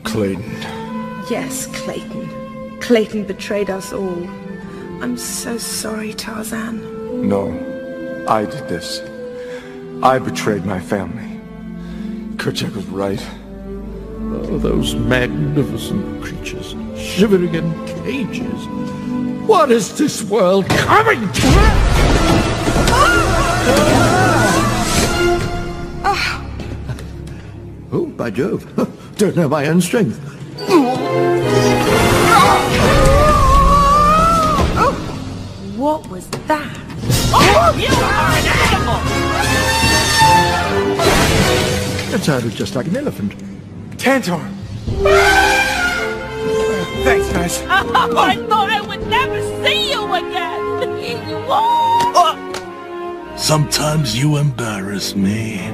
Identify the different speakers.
Speaker 1: Clayton.
Speaker 2: Yes, Clayton. Clayton betrayed us all. I'm so sorry, Tarzan.
Speaker 1: No, I did this. I betrayed my family. Kerchak was right.
Speaker 3: Oh, those magnificent creatures, shivering in cages. What is this world coming to? Oh, by Jove. Don't know my own strength.
Speaker 2: What was that?
Speaker 4: Oh, you are an animal!
Speaker 3: That sounded just like an elephant.
Speaker 1: Tantor! Thanks, guys.
Speaker 4: Oh, I thought I would never see you again!
Speaker 5: Sometimes you embarrass me.